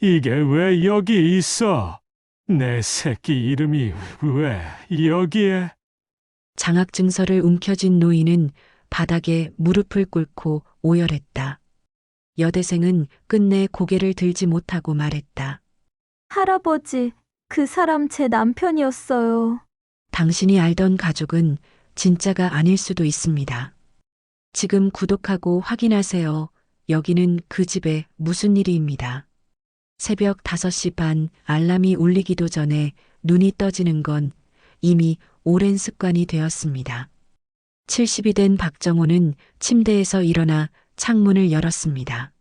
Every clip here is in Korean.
이게 왜 여기 있어? 내 새끼 이름이 왜 여기에? 장학증서를 움켜쥔 노인은 바닥에 무릎을 꿇고 오열했다. 여대생은 끝내 고개를 들지 못하고 말했다. 할아버지, 그 사람 제 남편이었어요. 당신이 알던 가족은 진짜가 아닐 수도 있습니다. 지금 구독하고 확인하세요. 여기는 그 집에 무슨 일이입니다. 새벽 5시 반 알람이 울리기도 전에 눈이 떠지는 건 이미 오랜 습관이 되었습니다. 70이 된 박정호는 침대에서 일어나 창문을 열었습니다.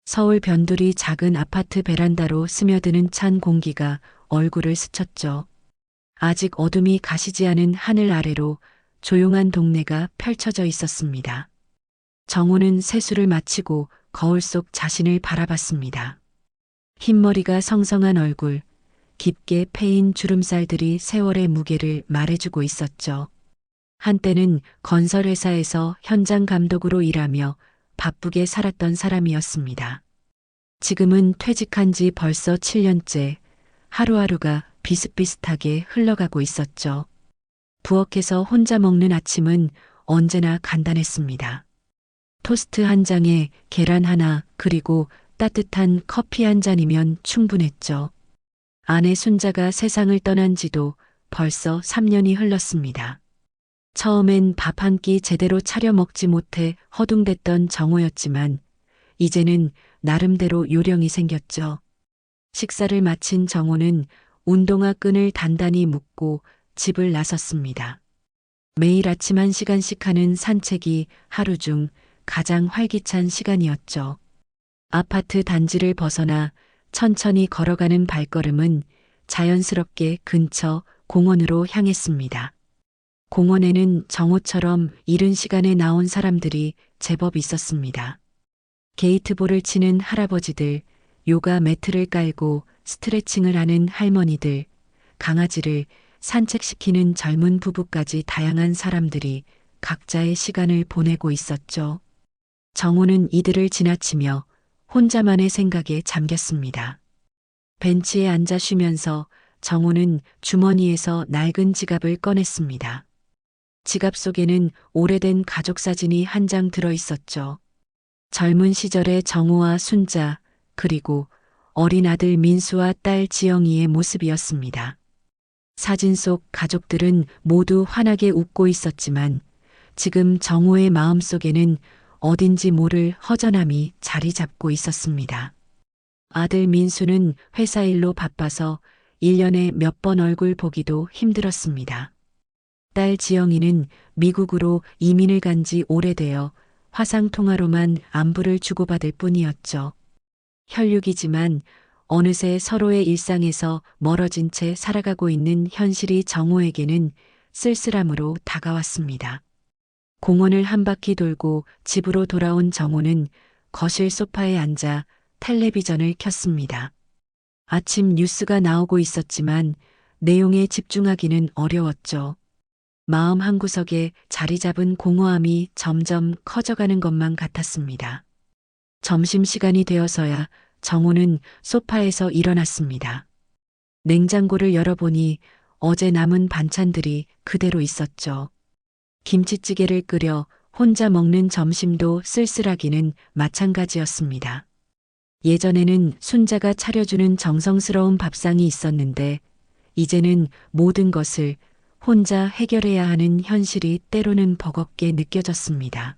서울 변두리 작은 아파트 베란다로 스며드는 찬 공기가 얼굴을 스쳤죠. 아직 어둠이 가시지 않은 하늘 아래로 조용한 동네가 펼쳐져 있었습니다. 정호는 세수를 마치고 거울 속 자신을 바라봤습니다. 흰머리가 성성한 얼굴, 깊게 패인 주름살들이 세월의 무게를 말해주고 있었죠. 한때는 건설회사에서 현장 감독으로 일하며 바쁘게 살았던 사람이었습니다. 지금은 퇴직한 지 벌써 7년째 하루하루가 비슷비슷하게 흘러가고 있었죠. 부엌에서 혼자 먹는 아침은 언제나 간단했습니다. 토스트 한 장에 계란 하나 그리고 따뜻한 커피 한 잔이면 충분했죠. 아내 순자가 세상을 떠난 지도 벌써 3년이 흘렀습니다. 처음엔 밥 한 끼 제대로 차려 먹지 못해 허둥댔던 정호였지만 이제는 나름대로 요령이 생겼죠. 식사를 마친 정호는 운동화 끈을 단단히 묶고 집을 나섰습니다. 매일 아침 1시간씩 하는 산책이 하루 중 가장 활기찬 시간이었죠. 아파트 단지를 벗어나 천천히 걸어가는 발걸음은 자연스럽게 근처 공원으로 향했습니다. 공원에는 정오처럼 이른 시간에 나온 사람들이 제법 있었습니다. 게이트볼을 치는 할아버지들, 요가 매트를 깔고 스트레칭을 하는 할머니들, 강아지를 산책시키는 젊은 부부까지 다양한 사람들이 각자의 시간을 보내고 있었죠. 정호는 이들을 지나치며 혼자만의 생각에 잠겼습니다. 벤치에 앉아 쉬면서 정호는 주머니에서 낡은 지갑을 꺼냈습니다. 지갑 속에는 오래된 가족 사진이 한 장 들어 있었죠. 젊은 시절의 정호와 순자, 그리고 어린 아들 민수와 딸 지영이의 모습이었습니다. 사진 속 가족들은 모두 환하게 웃고 있었지만 지금 정호의 마음속에는 어딘지 모를 허전함이 자리 잡고 있었습니다. 아들 민수는 회사 일로 바빠서 1년에 몇 번 얼굴 보기도 힘들었습니다. 딸 지영이는 미국으로 이민을 간 지 오래되어 화상통화로만 안부를 주고받을 뿐이었죠. 혈육이지만 어느새 서로의 일상에서 멀어진 채 살아가고 있는 현실이 정호에게는 쓸쓸함으로 다가왔습니다. 공원을 한 바퀴 돌고 집으로 돌아온 정호는 거실 소파에 앉아 텔레비전을 켰습니다. 아침 뉴스가 나오고 있었지만 내용에 집중하기는 어려웠죠. 마음 한구석에 자리 잡은 공허함이 점점 커져가는 것만 같았습니다. 점심시간이 되어서야 정호는 소파에서 일어났습니다. 냉장고를 열어보니 어제 남은 반찬들이 그대로 있었죠. 김치찌개를 끓여 혼자 먹는 점심도 쓸쓸하기는 마찬가지였습니다. 예전에는 순자가 차려주는 정성스러운 밥상이 있었는데 이제는 모든 것을 혼자 해결해야 하는 현실이 때로는 버겁게 느껴졌습니다.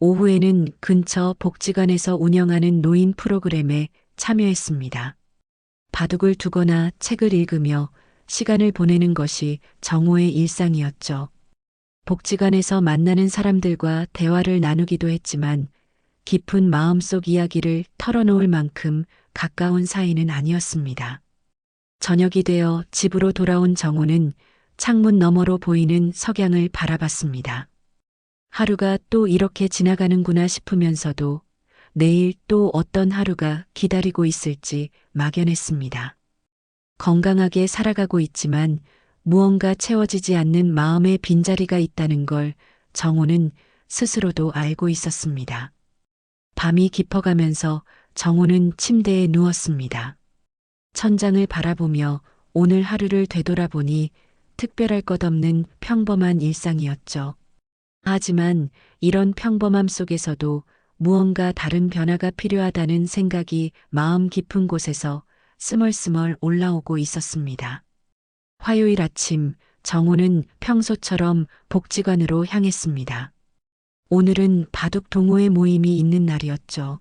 오후에는 근처 복지관에서 운영하는 노인 프로그램에 참여했습니다. 바둑을 두거나 책을 읽으며 시간을 보내는 것이 정호의 일상이었죠. 복지관에서 만나는 사람들과 대화를 나누기도 했지만 깊은 마음속 이야기를 털어놓을 만큼 가까운 사이는 아니었습니다. 저녁이 되어 집으로 돌아온 정호는 창문 너머로 보이는 석양을 바라봤습니다. 하루가 또 이렇게 지나가는구나 싶으면서도 내일 또 어떤 하루가 기다리고 있을지 막연했습니다. 건강하게 살아가고 있지만 무언가 채워지지 않는 마음의 빈자리가 있다는 걸 정호는 스스로도 알고 있었습니다. 밤이 깊어가면서 정호는 침대에 누웠습니다. 천장을 바라보며 오늘 하루를 되돌아보니 특별할 것 없는 평범한 일상이었죠. 하지만 이런 평범함 속에서도 무언가 다른 변화가 필요하다는 생각이 마음 깊은 곳에서 스멀스멀 올라오고 있었습니다. 화요일 아침 정호는 평소처럼 복지관으로 향했습니다. 오늘은 바둑 동호회 모임이 있는 날이었죠.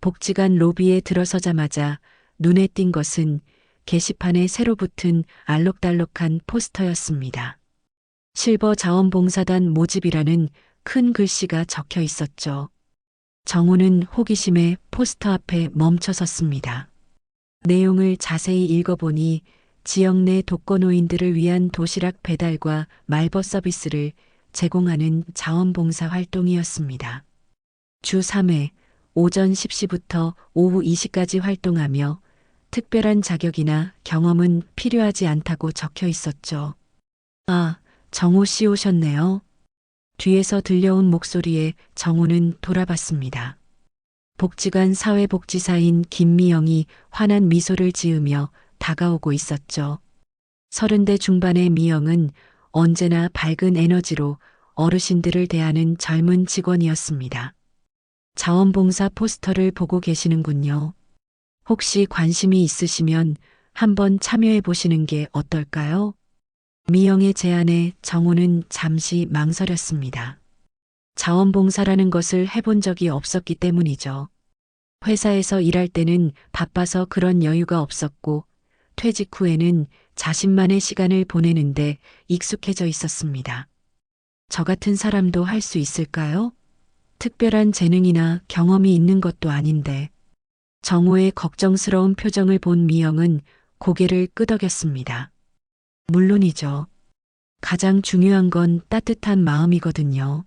복지관 로비에 들어서자마자 눈에 띈 것은 게시판에 새로 붙은 알록달록한 포스터였습니다. 실버 자원봉사단 모집이라는 큰 글씨가 적혀 있었죠. 정호는 호기심에 포스터 앞에 멈춰섰습니다. 내용을 자세히 읽어보니 지역 내 독거노인들을 위한 도시락 배달과 말버 서비스를 제공하는 자원봉사 활동이었습니다. 주 3회 오전 10시부터 오후 2시까지 활동하며 특별한 자격이나 경험은 필요하지 않다고 적혀 있었죠. 아, 정호 씨 오셨네요. 뒤에서 들려온 목소리에 정호는 돌아봤습니다. 복지관 사회복지사인 김미영이 환한 미소를 지으며 다가오고 있었죠. 30대 중반의 미영은 언제나 밝은 에너지로 어르신들을 대하는 젊은 직원이었습니다. 자원봉사 포스터를 보고 계시는군요. 혹시 관심이 있으시면 한번 참여해 보시는 게 어떨까요? 미영의 제안에 정호는 잠시 망설였습니다. 자원봉사라는 것을 해본 적이 없었기 때문이죠. 회사에서 일할 때는 바빠서 그런 여유가 없었고 퇴직 후에는 자신만의 시간을 보내는데 익숙해져 있었습니다. 저 같은 사람도 할 수 있을까요? 특별한 재능이나 경험이 있는 것도 아닌데. 정호의 걱정스러운 표정을 본 미영은 고개를 끄덕였습니다. 물론이죠. 가장 중요한 건 따뜻한 마음이거든요.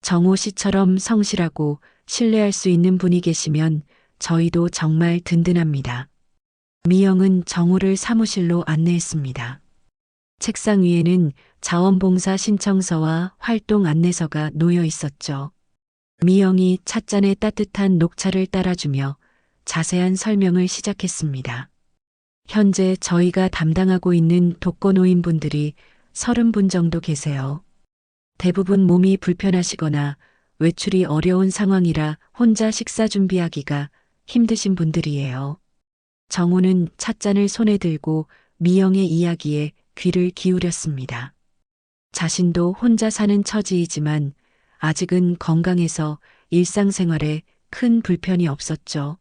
정호 씨처럼 성실하고 신뢰할 수 있는 분이 계시면 저희도 정말 든든합니다. 미영은 정호를 사무실로 안내했습니다. 책상 위에는 자원봉사 신청서와 활동 안내서가 놓여 있었죠. 미영이 찻잔에 따뜻한 녹차를 따라주며 자세한 설명을 시작했습니다. 현재 저희가 담당하고 있는 독거노인분들이 30분 정도 계세요. 대부분 몸이 불편하시거나 외출이 어려운 상황이라 혼자 식사 준비하기가 힘드신 분들이에요. 정호는 찻잔을 손에 들고 미영의 이야기에 귀를 기울였습니다. 자신도 혼자 사는 처지이지만 아직은 건강해서 일상생활에 큰 불편이 없었죠.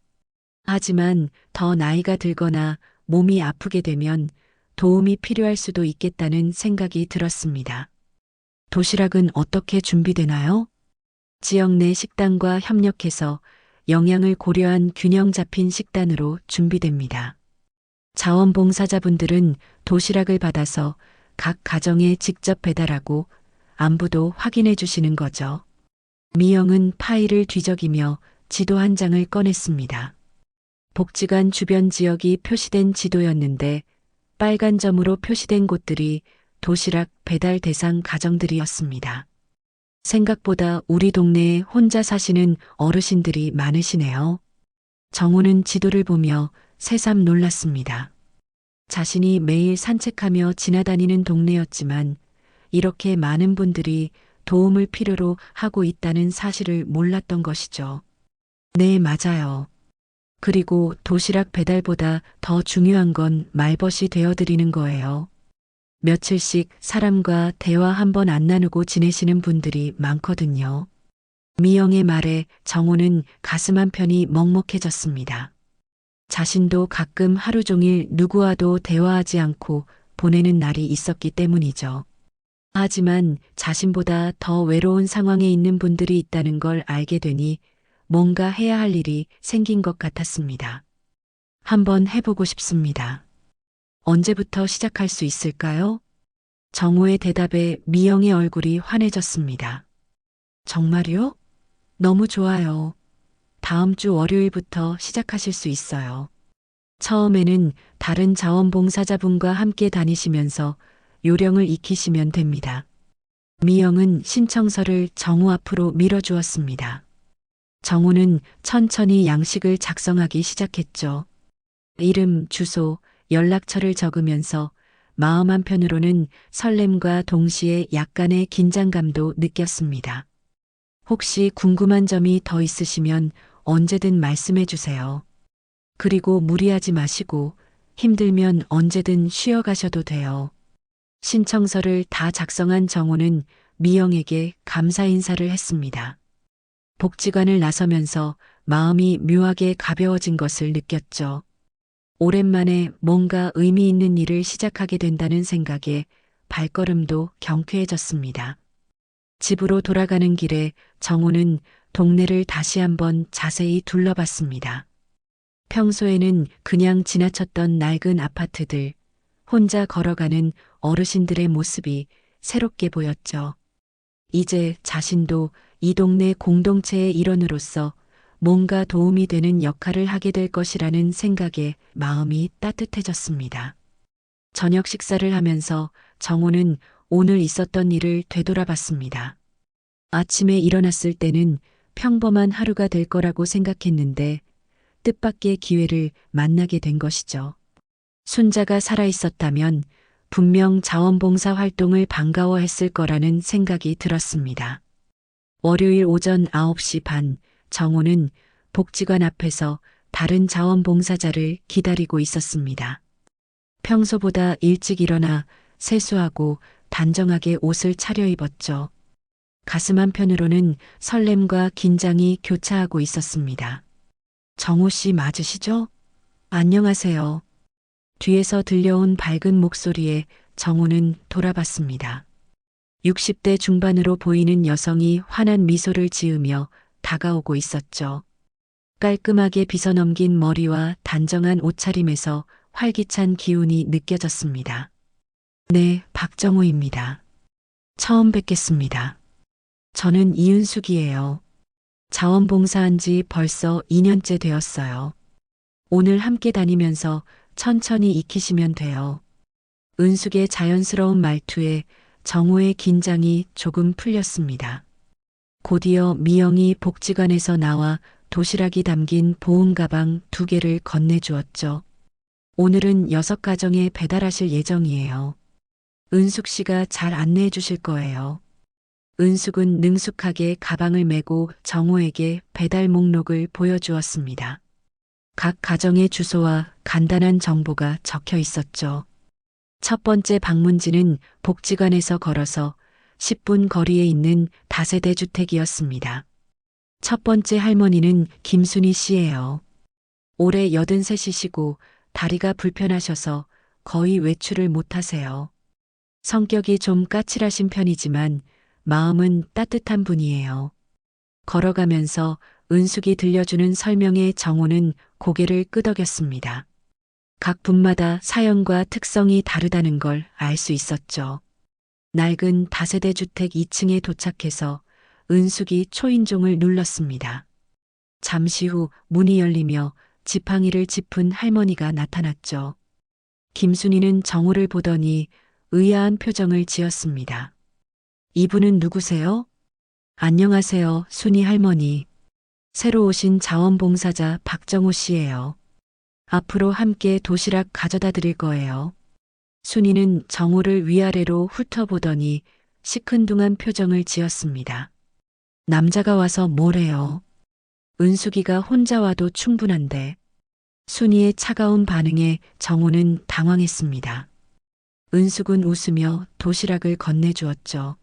하지만 더 나이가 들거나 몸이 아프게 되면 도움이 필요할 수도 있겠다는 생각이 들었습니다. 도시락은 어떻게 준비되나요? 지역 내 식당과 협력해서 영양을 고려한 균형 잡힌 식단으로 준비됩니다. 자원봉사자분들은 도시락을 받아서 각 가정에 직접 배달하고 안부도 확인해 주시는 거죠. 미영은 파일을 뒤적이며 지도 한 장을 꺼냈습니다. 복지관 주변 지역이 표시된 지도였는데 빨간 점으로 표시된 곳들이 도시락 배달 대상 가정들이었습니다. 생각보다 우리 동네에 혼자 사시는 어르신들이 많으시네요. 정호는 지도를 보며 새삼 놀랐습니다. 자신이 매일 산책하며 지나다니는 동네였지만 이렇게 많은 분들이 도움을 필요로 하고 있다는 사실을 몰랐던 것이죠. 네, 맞아요. 그리고 도시락 배달보다 더 중요한 건 말벗이 되어드리는 거예요. 며칠씩 사람과 대화 한 번 안 나누고 지내시는 분들이 많거든요. 미영의 말에 정호는 가슴 한편이 먹먹해졌습니다. 자신도 가끔 하루 종일 누구와도 대화하지 않고 보내는 날이 있었기 때문이죠. 하지만 자신보다 더 외로운 상황에 있는 분들이 있다는 걸 알게 되니 뭔가 해야 할 일이 생긴 것 같았습니다. 한번 해보고 싶습니다. 언제부터 시작할 수 있을까요? 정호의 대답에 미영의 얼굴이 환해졌습니다. 정말요? 너무 좋아요. 다음 주 월요일부터 시작하실 수 있어요. 처음에는 다른 자원봉사자분과 함께 다니시면서 요령을 익히시면 됩니다. 미영은 신청서를 정호 앞으로 밀어주었습니다. 정우는 천천히 양식을 작성하기 시작했죠. 이름, 주소, 연락처를 적으면서 마음 한편으로는 설렘과 동시에 약간의 긴장감도 느꼈습니다. 혹시 궁금한 점이 더 있으시면 언제든 말씀해 주세요. 그리고 무리하지 마시고 힘들면 언제든 쉬어가셔도 돼요. 신청서를 다 작성한 정호는 미영에게 감사 인사를 했습니다. 복지관을 나서면서 마음이 묘하게 가벼워진 것을 느꼈죠. 오랜만에 뭔가 의미 있는 일을 시작하게 된다는 생각에 발걸음도 경쾌해졌습니다. 집으로 돌아가는 길에 정호는 동네를 다시 한번 자세히 둘러봤습니다. 평소에는 그냥 지나쳤던 낡은 아파트들, 혼자 걸어가는 어르신들의 모습이 새롭게 보였죠. 이제 자신도 이 동네 공동체의 일원으로서 뭔가 도움이 되는 역할을 하게 될 것이라는 생각에 마음이 따뜻해졌습니다. 저녁 식사를 하면서 정호는 오늘 있었던 일을 되돌아봤습니다. 아침에 일어났을 때는 평범한 하루가 될 거라고 생각했는데 뜻밖의 기회를 만나게 된 것이죠. 순자가 살아있었다면 분명 자원봉사 활동을 반가워했을 거라는 생각이 들었습니다. 월요일 오전 9시 반, 정호는 복지관 앞에서 다른 자원봉사자를 기다리고 있었습니다. 평소보다 일찍 일어나 세수하고 단정하게 옷을 차려입었죠. 가슴 한편으로는 설렘과 긴장이 교차하고 있었습니다. 정호 씨 맞으시죠? 안녕하세요. 뒤에서 들려온 밝은 목소리에 정호는 돌아봤습니다. 60대 중반으로 보이는 여성이 환한 미소를 지으며 다가오고 있었죠. 깔끔하게 빗어넘긴 머리와 단정한 옷차림에서 활기찬 기운이 느껴졌습니다. 네, 박정호입니다. 처음 뵙겠습니다. 저는 이은숙이에요. 자원봉사한 지 벌써 2년째 되었어요. 오늘 함께 다니면서 천천히 익히시면 돼요. 은숙의 자연스러운 말투에 정호의 긴장이 조금 풀렸습니다. 곧이어 미영이 복지관에서 나와 도시락이 담긴 보온 가방 2개를 건네주었죠. 오늘은 6가정에 배달하실 예정이에요. 은숙 씨가 잘 안내해 주실 거예요. 은숙은 능숙하게 가방을 메고 정호에게 배달 목록을 보여주었습니다. 각 가정의 주소와 간단한 정보가 적혀 있었죠. 첫 번째 방문지는 복지관에서 걸어서 10분 거리에 있는 다세대 주택이었습니다. 첫 번째 할머니는 김순희 씨예요. 올해 83이시고 다리가 불편하셔서 거의 외출을 못하세요. 성격이 좀 까칠하신 편이지만 마음은 따뜻한 분이에요. 걸어가면서 은숙이 들려주는 설명에 정호는 고개를 끄덕였습니다. 각 분마다 사연과 특성이 다르다는 걸 알 수 있었죠. 낡은 다세대 주택 2층에 도착해서 은숙이 초인종을 눌렀습니다. 잠시 후 문이 열리며 지팡이를 짚은 할머니가 나타났죠. 김순희는 정호를 보더니 의아한 표정을 지었습니다. 이분은 누구세요? 안녕하세요, 순희 할머니. 새로 오신 자원봉사자 박정호 씨예요. 앞으로 함께 도시락 가져다 드릴 거예요. 순희는 정호를 위아래로 훑어보더니 시큰둥한 표정을 지었습니다. 남자가 와서 뭐래요? 은숙이가 혼자 와도 충분한데. 순희의 차가운 반응에 정호는 당황했습니다. 은숙은 웃으며 도시락을 건네주었죠.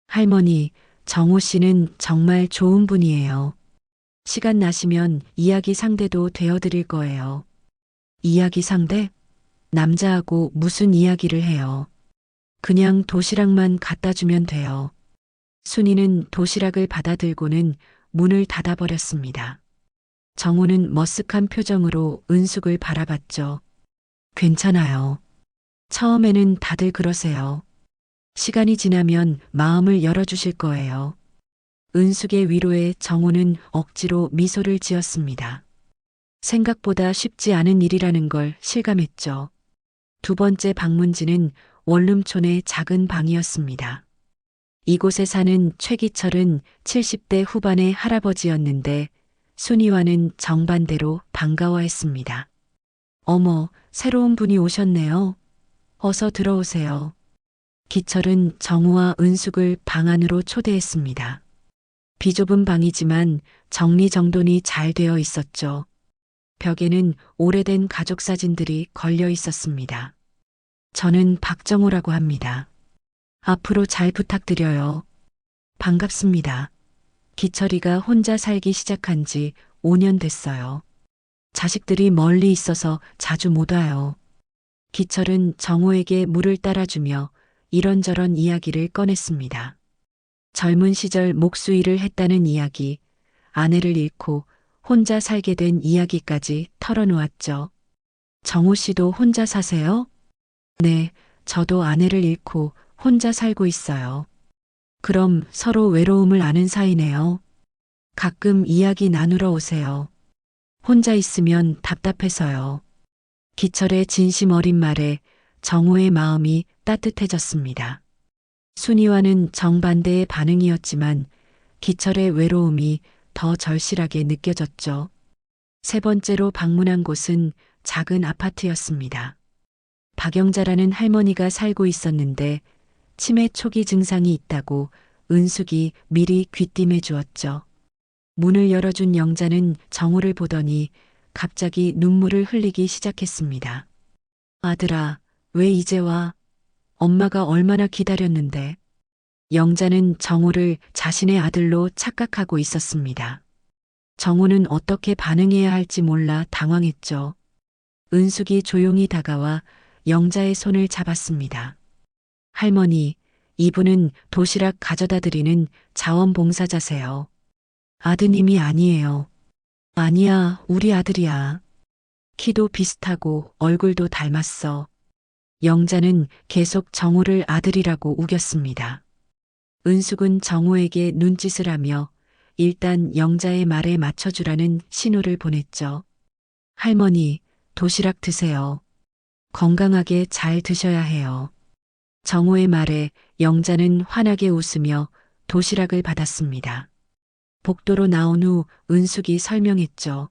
할머니, 정호 씨는 정말 좋은 분이에요. 시간 나시면 이야기 상대도 되어드릴 거예요. 이야기 상대? 남자하고 무슨 이야기를 해요? 그냥 도시락만 갖다 주면 돼요. 순이는 도시락을 받아들고는 문을 닫아버렸습니다. 정호는 머쓱한 표정으로 은숙을 바라봤죠. 괜찮아요. 처음에는 다들 그러세요. 시간이 지나면 마음을 열어주실 거예요. 은숙의 위로에 정호는 억지로 미소를 지었습니다. 생각보다 쉽지 않은 일이라는 걸 실감했죠. 두 번째 방문지는 원룸촌의 작은 방이었습니다. 이곳에 사는 최기철은 70대 후반의 할아버지였는데 순이와는 정반대로 반가워했습니다. 어머, 새로운 분이 오셨네요. 어서 들어오세요. 기철은 정우와 은숙을 방 안으로 초대했습니다. 비좁은 방이지만 정리정돈이 잘 되어 있었죠. 벽에는 오래된 가족 사진들이 걸려 있었습니다. 저는 박정우라고 합니다. 앞으로 잘 부탁드려요. 반갑습니다. 기철이가 혼자 살기 시작한 지 5년 됐어요. 자식들이 멀리 있어서 자주 못 와요. 기철은 정우에게 물을 따라주며 이런저런 이야기를 꺼냈습니다. 젊은 시절 목수일을 했다는 이야기, 아내를 잃고 혼자 살게 된 이야기까지 털어놓았죠. 정우 씨도 혼자 사세요? 네, 저도 아내를 잃고 혼자 살고 있어요. 그럼 서로 외로움을 아는 사이네요. 가끔 이야기 나누러 오세요. 혼자 있으면 답답해서요. 기철의 진심 어린 말에 정우의 마음이 따뜻해졌습니다. 순이와는 정반대의 반응이었지만 기철의 외로움이 더 절실하게 느껴졌죠. 세 번째로 방문한 곳은 작은 아파트였습니다. 박영자라는 할머니가 살고 있었는데 치매 초기 증상이 있다고 은숙이 미리 귀띔해 주었죠. 문을 열어준 영자는 정우를 보더니 갑자기 눈물을 흘리기 시작했습니다. 아들아, 왜 이제 와? 엄마가 얼마나 기다렸는데. 영자는 정우를 자신의 아들로 착각하고 있었습니다. 정우는 어떻게 반응해야 할지 몰라 당황했죠. 은숙이 조용히 다가와 영자의 손을 잡았습니다. 할머니, 이분은 도시락 가져다 드리는 자원봉사자세요. 아드님이 아니에요. 아니야, 우리 아들이야. 키도 비슷하고 얼굴도 닮았어. 영자는 계속 정우를 아들이라고 우겼습니다. 은숙은 정우에게 눈짓을 하며 일단 영자의 말에 맞춰주라는 신호를 보냈죠. 할머니, 도시락 드세요. 건강하게 잘 드셔야 해요. 정우의 말에 영자는 환하게 웃으며 도시락을 받았습니다. 복도로 나온 후 은숙이 설명했죠.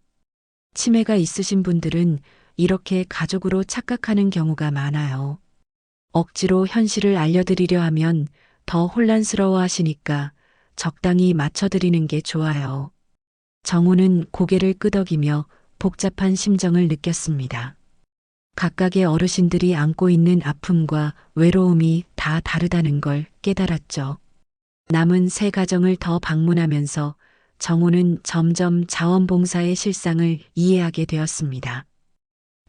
치매가 있으신 분들은 이렇게 가족으로 착각하는 경우가 많아요. 억지로 현실을 알려드리려 하면 더 혼란스러워 하시니까 적당히 맞춰드리는 게 좋아요. 정우는 고개를 끄덕이며 복잡한 심정을 느꼈습니다. 각각의 어르신들이 안고 있는 아픔과 외로움이 다 다르다는 걸 깨달았죠. 남은 세 가정을 더 방문하면서 정우는 점점 자원봉사의 실상을 이해하게 되었습니다.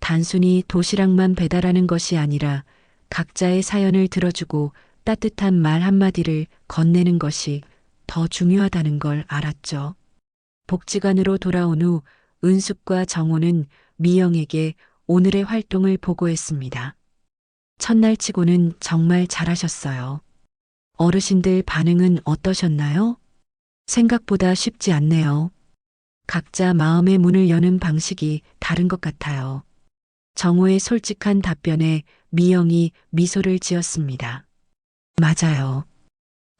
단순히 도시락만 배달하는 것이 아니라 각자의 사연을 들어주고 따뜻한 말 한마디를 건네는 것이 더 중요하다는 걸 알았죠. 복지관으로 돌아온 후 은숙과 정우는 미영에게 오늘의 활동을 보고했습니다. 첫날 치고는 정말 잘하셨어요. 어르신들 반응은 어떠셨나요? 생각보다 쉽지 않네요. 각자 마음의 문을 여는 방식이 다른 것 같아요. 정우의 솔직한 답변에 미영이 미소를 지었습니다. 맞아요.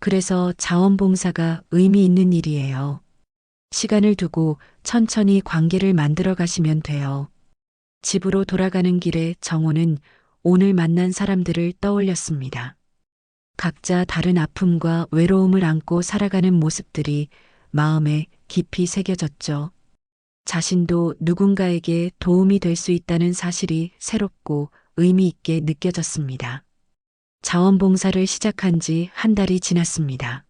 그래서 자원봉사가 의미 있는 일이에요. 시간을 두고 천천히 관계를 만들어 가시면 돼요. 집으로 돌아가는 길에 정우는 오늘 만난 사람들을 떠올렸습니다. 각자 다른 아픔과 외로움을 안고 살아가는 모습들이 마음에 깊이 새겨졌죠. 자신도 누군가에게 도움이 될 수 있다는 사실이 새롭고 의미 있게 느껴졌습니다. 자원봉사를 시작한 지 한 달이 지났습니다.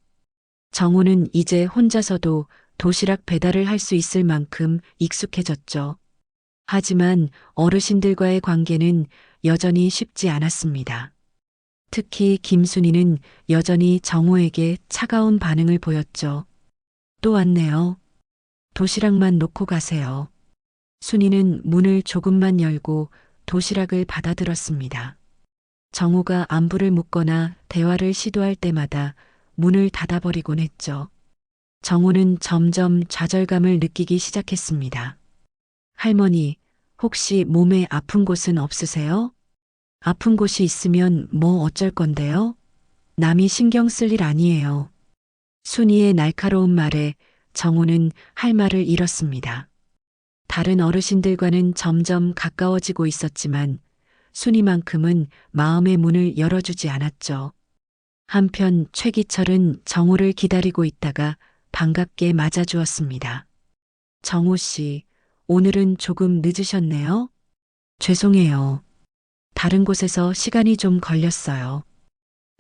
정우는 이제 혼자서도 도시락 배달을 할 수 있을 만큼 익숙해졌죠. 하지만 어르신들과의 관계는 여전히 쉽지 않았습니다. 특히 김순이는 여전히 정우에게 차가운 반응을 보였죠. 또 왔네요. 도시락만 놓고 가세요. 순이는 문을 조금만 열고 도시락을 받아들었습니다. 정우가 안부를 묻거나 대화를 시도할 때마다 문을 닫아버리곤 했죠. 정우는 점점 좌절감을 느끼기 시작했습니다. 할머니, 혹시 몸에 아픈 곳은 없으세요? 아픈 곳이 있으면 뭐 어쩔 건데요? 남이 신경 쓸 일 아니에요. 순이의 날카로운 말에 정우는 할 말을 잃었습니다. 다른 어르신들과는 점점 가까워지고 있었지만 순이만큼은 마음의 문을 열어주지 않았죠. 한편 최기철은 정우를 기다리고 있다가 반갑게 맞아주었습니다. 정우 씨, 오늘은 조금 늦으셨네요? 죄송해요. 다른 곳에서 시간이 좀 걸렸어요.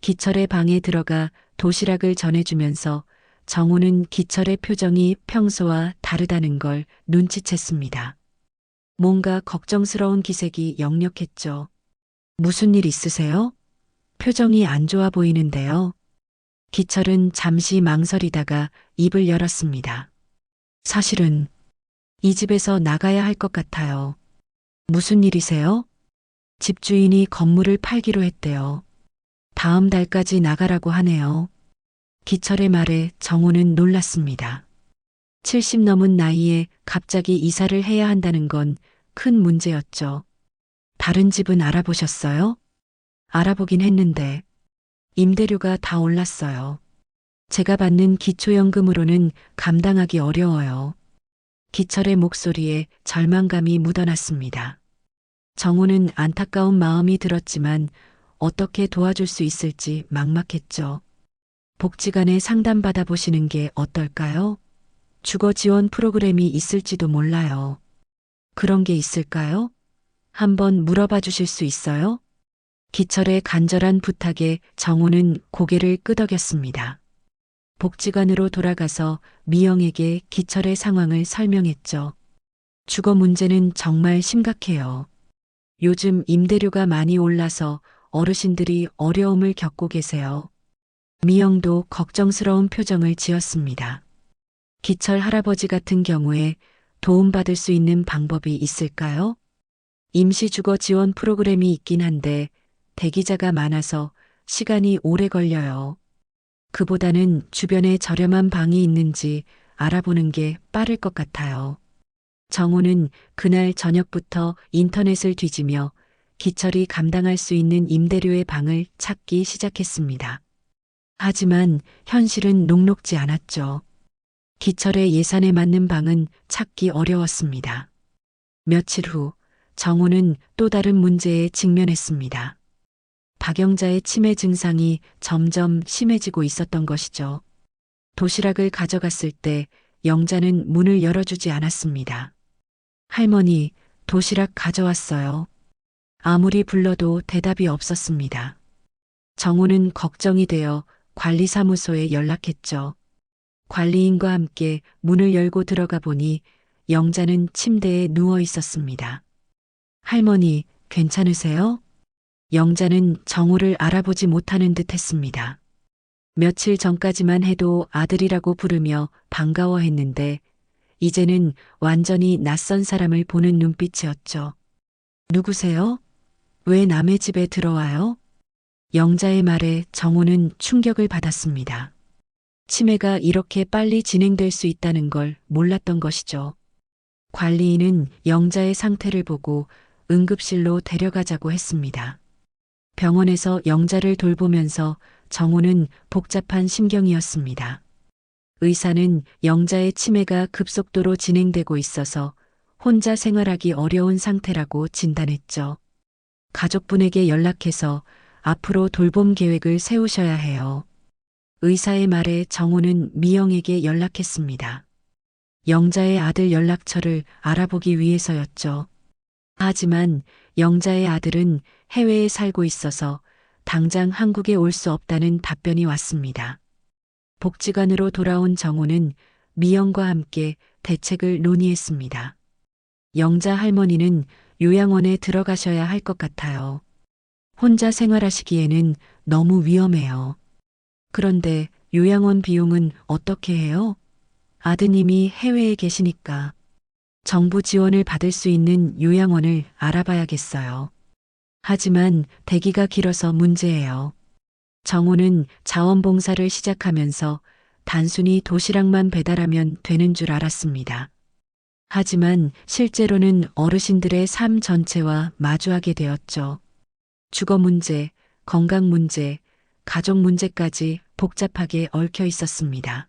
기철의 방에 들어가 도시락을 전해주면서 정우는 기철의 표정이 평소와 다르다는 걸 눈치챘습니다. 뭔가 걱정스러운 기색이 역력했죠. 무슨 일 있으세요? 표정이 안 좋아 보이는데요. 기철은 잠시 망설이다가 입을 열었습니다. 사실은 이 집에서 나가야 할 것 같아요. 무슨 일이세요? 집주인이 건물을 팔기로 했대요. 다음 달까지 나가라고 하네요. 기철의 말에 정우는 놀랐습니다. 70 넘은 나이에 갑자기 이사를 해야 한다는 건 큰 문제였죠. 다른 집은 알아보셨어요? 알아보긴 했는데 임대료가 다 올랐어요. 제가 받는 기초연금으로는 감당하기 어려워요. 기철의 목소리에 절망감이 묻어났습니다. 정우는 안타까운 마음이 들었지만 어떻게 도와줄 수 있을지 막막했죠. 복지관에 상담받아 보시는 게 어떨까요? 주거 지원 프로그램이 있을지도 몰라요. 그런 게 있을까요? 한번 물어봐 주실 수 있어요? 기철의 간절한 부탁에 정우는 고개를 끄덕였습니다. 복지관으로 돌아가서 미영에게 기철의 상황을 설명했죠. 주거 문제는 정말 심각해요. 요즘 임대료가 많이 올라서 어르신들이 어려움을 겪고 계세요. 미영도 걱정스러운 표정을 지었습니다. 기철 할아버지 같은 경우에 도움받을 수 있는 방법이 있을까요? 임시주거 지원 프로그램이 있긴 한데 대기자가 많아서 시간이 오래 걸려요. 그보다는 주변에 저렴한 방이 있는지 알아보는 게 빠를 것 같아요. 정우는 그날 저녁부터 인터넷을 뒤지며 기철이 감당할 수 있는 임대료의 방을 찾기 시작했습니다. 하지만 현실은 녹록지 않았죠. 기철의 예산에 맞는 방은 찾기 어려웠습니다. 며칠 후 정우는 또 다른 문제에 직면했습니다. 박영자의 치매 증상이 점점 심해지고 있었던 것이죠. 도시락을 가져갔을 때 영자는 문을 열어주지 않았습니다. 할머니, 도시락 가져왔어요. 아무리 불러도 대답이 없었습니다. 정우는 걱정이 되어 관리사무소에 연락했죠. 관리인과 함께 문을 열고 들어가 보니 영자는 침대에 누워 있었습니다. 할머니, 괜찮으세요? 영자는 정우를 알아보지 못하는 듯 했습니다. 며칠 전까지만 해도 아들이라고 부르며 반가워했는데 이제는 완전히 낯선 사람을 보는 눈빛이었죠. 누구세요? 왜 남의 집에 들어와요? 영자의 말에 정우는 충격을 받았습니다. 치매가 이렇게 빨리 진행될 수 있다는 걸 몰랐던 것이죠. 관리인은 영자의 상태를 보고 응급실로 데려가자고 했습니다. 병원에서 영자를 돌보면서 정우는 복잡한 심경이었습니다. 의사는 영자의 치매가 급속도로 진행되고 있어서 혼자 생활하기 어려운 상태라고 진단했죠. 가족분에게 연락해서 앞으로 돌봄 계획을 세우셔야 해요. 의사의 말에 정우는 미영에게 연락했습니다. 영자의 아들 연락처를 알아보기 위해서였죠. 하지만 영자의 아들은 해외에 살고 있어서 당장 한국에 올 수 없다는 답변이 왔습니다. 복지관으로 돌아온 정우는 미영과 함께 대책을 논의했습니다. 영자 할머니는 요양원에 들어가셔야 할 것 같아요. 혼자 생활하시기에는 너무 위험해요. 그런데 요양원 비용은 어떻게 해요? 아드님이 해외에 계시니까 정부 지원을 받을 수 있는 요양원을 알아봐야겠어요. 하지만 대기가 길어서 문제예요. 정우는 자원봉사를 시작하면서 단순히 도시락만 배달하면 되는 줄 알았습니다. 하지만 실제로는 어르신들의 삶 전체와 마주하게 되었죠. 주거 문제, 건강 문제, 가족 문제까지 복잡하게 얽혀 있었습니다.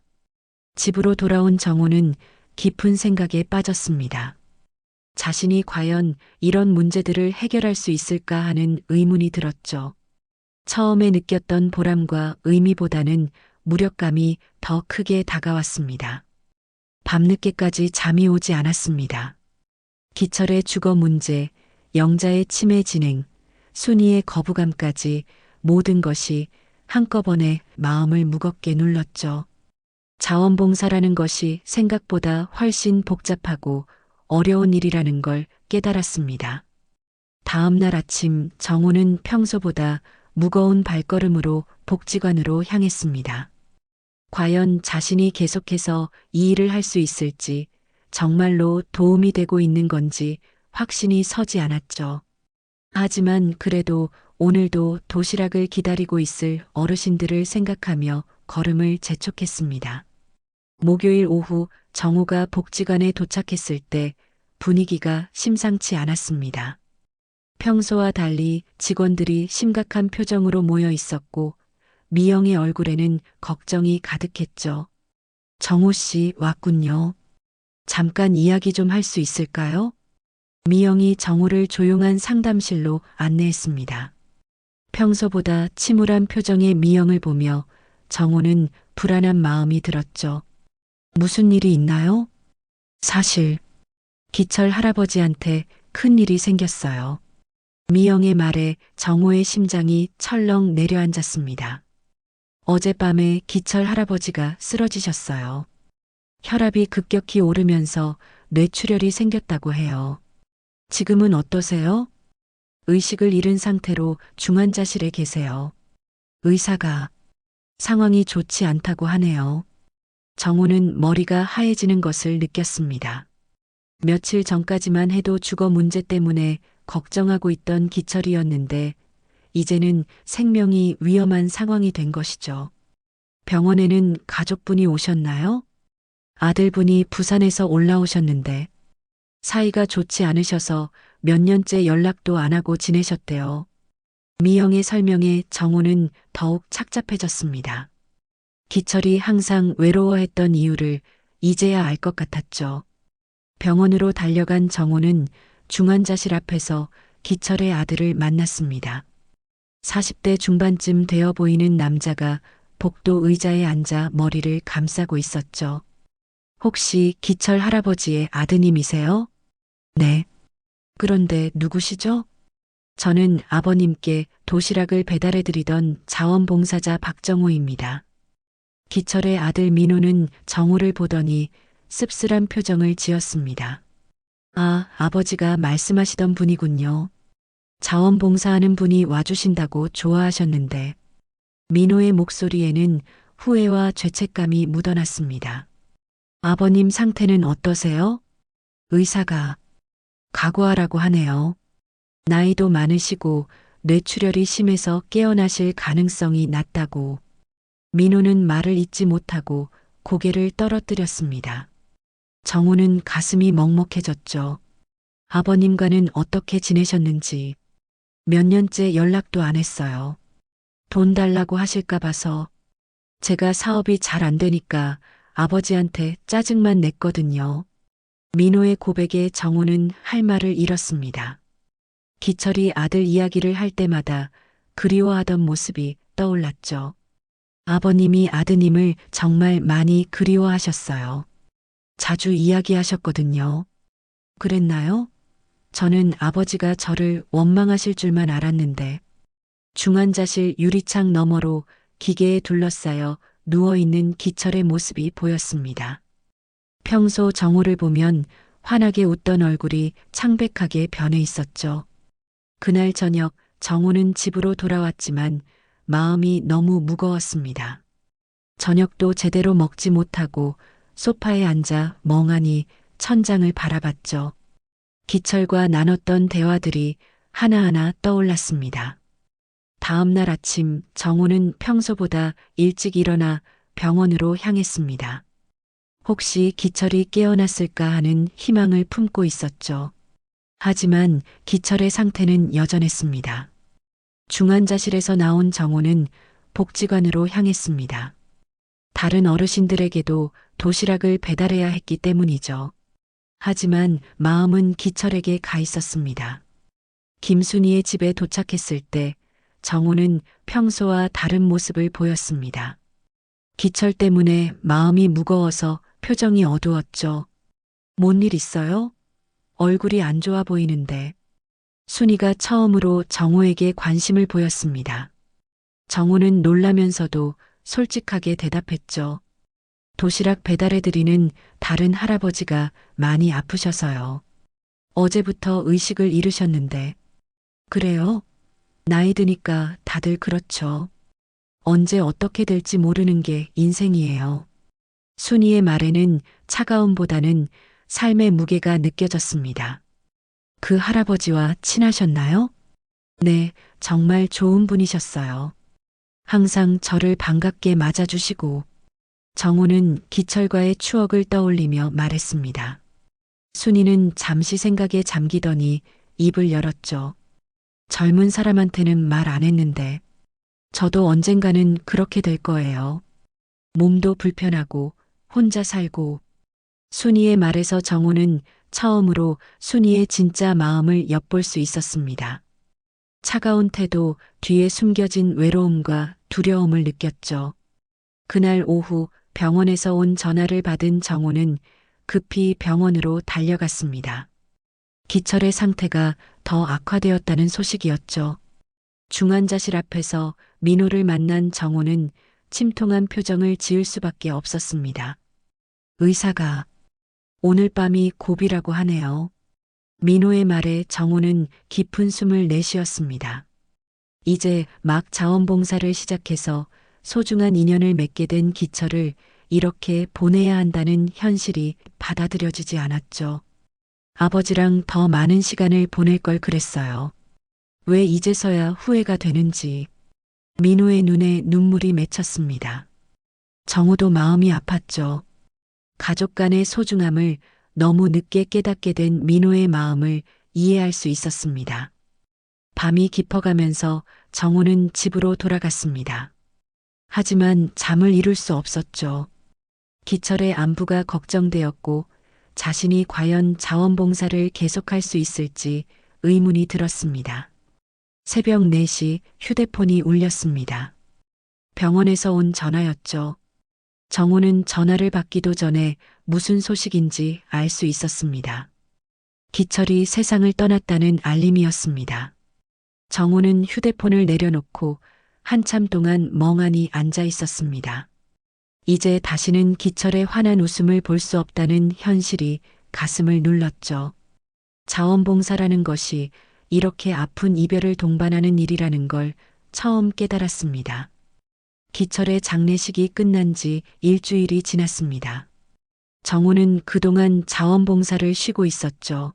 집으로 돌아온 정호는 깊은 생각에 빠졌습니다. 자신이 과연 이런 문제들을 해결할 수 있을까 하는 의문이 들었죠. 처음에 느꼈던 보람과 의미보다는 무력감이 더 크게 다가왔습니다. 밤늦게까지 잠이 오지 않았습니다. 기철의 주거 문제, 영자의 치매 진행, 순이의 거부감까지 모든 것이 한꺼번에 마음을 무겁게 눌렀죠. 자원봉사라는 것이 생각보다 훨씬 복잡하고 어려운 일이라는 걸 깨달았습니다. 다음 날 아침 정호는 평소보다 무거운 발걸음으로 복지관으로 향했습니다. 과연 자신이 계속해서 이 일을 할 수 있을지, 정말로 도움이 되고 있는 건지 확신이 서지 않았죠. 하지만 그래도 오늘도 도시락을 기다리고 있을 어르신들을 생각하며 걸음을 재촉했습니다. 목요일 오후 정호가 복지관에 도착했을 때 분위기가 심상치 않았습니다. 평소와 달리 직원들이 심각한 표정으로 모여 있었고 미영의 얼굴에는 걱정이 가득했죠. 정호 씨 왔군요. 잠깐 이야기 좀 할 수 있을까요? 미영이 정호를 조용한 상담실로 안내했습니다. 평소보다 침울한 표정의 미영을 보며 정호는 불안한 마음이 들었죠. 무슨 일이 있나요? 사실 기철 할아버지한테 큰 일이 생겼어요. 미영의 말에 정호의 심장이 철렁 내려앉았습니다. 어젯밤에 기철 할아버지가 쓰러지셨어요. 혈압이 급격히 오르면서 뇌출혈이 생겼다고 해요. 지금은 어떠세요? 의식을 잃은 상태로 중환자실에 계세요. 의사가 상황이 좋지 않다고 하네요. 정호는 머리가 하얘지는 것을 느꼈습니다. 며칠 전까지만 해도 주거 문제 때문에 걱정하고 있던 기철이었는데 이제는 생명이 위험한 상황이 된 것이죠. 병원에는 가족분이 오셨나요? 아들분이 부산에서 올라오셨는데 사이가 좋지 않으셔서 몇 년째 연락도 안 하고 지내셨대요. 미영의 설명에 정호는 더욱 착잡해졌습니다. 기철이 항상 외로워했던 이유를 이제야 알 것 같았죠. 병원으로 달려간 정호는 중환자실 앞에서 기철의 아들을 만났습니다. 40대 중반쯤 되어 보이는 남자가 복도 의자에 앉아 머리를 감싸고 있었죠. 혹시 기철 할아버지의 아드님이세요? 네. 그런데 누구시죠? 저는 아버님께 도시락을 배달해드리던 자원봉사자 박정호입니다. 기철의 아들 민호는 정호를 보더니 씁쓸한 표정을 지었습니다. 아, 아버지가 말씀하시던 분이군요. 자원봉사하는 분이 와주신다고 좋아하셨는데. 민호의 목소리에는 후회와 죄책감이 묻어났습니다. 아버님 상태는 어떠세요? 의사가 각오하라고 하네요. 나이도 많으시고 뇌출혈이 심해서 깨어나실 가능성이 낮다고. 민호는 말을 잇지 못하고 고개를 떨어뜨렸습니다. 정호는 가슴이 먹먹해졌죠. 아버님과는 어떻게 지내셨는지 몇 년째 연락도 안 했어요. 돈 달라고 하실까 봐서. 제가 사업이 잘 안 되니까 아버지한테 짜증만 냈거든요. 민호의 고백에 정호는 할 말을 잃었습니다. 기철이 아들 이야기를 할 때마다 그리워하던 모습이 떠올랐죠. 아버님이 아드님을 정말 많이 그리워하셨어요. 자주 이야기하셨거든요. 그랬나요? 저는 아버지가 저를 원망하실 줄만 알았는데. 중환자실 유리창 너머로 기계에 둘러싸여 누워있는 기철의 모습이 보였습니다. 평소 정호를 보면 환하게 웃던 얼굴이 창백하게 변해 있었죠. 그날 저녁 정호는 집으로 돌아왔지만 마음이 너무 무거웠습니다. 저녁도 제대로 먹지 못하고 소파에 앉아 멍하니 천장을 바라봤죠. 기철과 나눴던 대화들이 하나하나 떠올랐습니다. 다음 날 아침 정호는 평소보다 일찍 일어나 병원으로 향했습니다. 혹시 기철이 깨어났을까 하는 희망을 품고 있었죠. 하지만 기철의 상태는 여전했습니다. 중환자실에서 나온 정호는 복지관으로 향했습니다. 다른 어르신들에게도 도시락을 배달해야 했기 때문이죠. 하지만 마음은 기철에게 가 있었습니다. 김순희의 집에 도착했을 때 정호는 평소와 다른 모습을 보였습니다. 기철 때문에 마음이 무거워서 표정이 어두웠죠. 뭔 일 있어요? 얼굴이 안 좋아 보이는데. 순희가 처음으로 정호에게 관심을 보였습니다. 정호는 놀라면서도 솔직하게 대답했죠. 도시락 배달해드리는 다른 할아버지가 많이 아프셔서요. 어제부터 의식을 잃으셨는데. 그래요? 나이 드니까 다들 그렇죠. 언제 어떻게 될지 모르는 게 인생이에요. 순이의 말에는 차가움보다는 삶의 무게가 느껴졌습니다. 그 할아버지와 친하셨나요? 네, 정말 좋은 분이셨어요. 항상 저를 반갑게 맞아주시고. 정호는 기철과의 추억을 떠올리며 말했습니다. 순이는 잠시 생각에 잠기더니 입을 열었죠. 젊은 사람한테는 말 안 했는데 저도 언젠가는 그렇게 될 거예요. 몸도 불편하고 혼자 살고. 순이의 말에서 정호는 처음으로 순이의 진짜 마음을 엿볼 수 있었습니다. 차가운 태도 뒤에 숨겨진 외로움과 두려움을 느꼈죠. 그날 오후 병원에서 온 전화를 받은 정호는 급히 병원으로 달려갔습니다. 기철의 상태가 더 악화되었다는 소식이었죠. 중환자실 앞에서 민호를 만난 정호는 침통한 표정을 지을 수밖에 없었습니다. 의사가 오늘 밤이 고비라고 하네요. 민호의 말에 정호는 깊은 숨을 내쉬었습니다. 이제 막 자원봉사를 시작해서 소중한 인연을 맺게 된 기철을 이렇게 보내야 한다는 현실이 받아들여지지 않았죠. 아버지랑 더 많은 시간을 보낼 걸 그랬어요. 왜 이제서야 후회가 되는지. 민호의 눈에 눈물이 맺혔습니다. 정호도 마음이 아팠죠. 가족 간의 소중함을 너무 늦게 깨닫게 된 민호의 마음을 이해할 수 있었습니다. 밤이 깊어가면서 정호는 집으로 돌아갔습니다. 하지만 잠을 이룰 수 없었죠. 기철의 안부가 걱정되었고 자신이 과연 자원봉사를 계속할 수 있을지 의문이 들었습니다. 새벽 4시 휴대폰이 울렸습니다. 병원에서 온 전화였죠. 정호는 전화를 받기도 전에 무슨 소식인지 알 수 있었습니다. 기철이 세상을 떠났다는 알림이었습니다. 정호는 휴대폰을 내려놓고 한참 동안 멍하니 앉아 있었습니다. 이제 다시는 기철의 환한 웃음을 볼 수 없다는 현실이 가슴을 눌렀죠. 자원봉사라는 것이 이렇게 아픈 이별을 동반하는 일이라는 걸 처음 깨달았습니다. 기철의 장례식이 끝난 지 일주일이 지났습니다. 정호는 그동안 자원봉사를 쉬고 있었죠.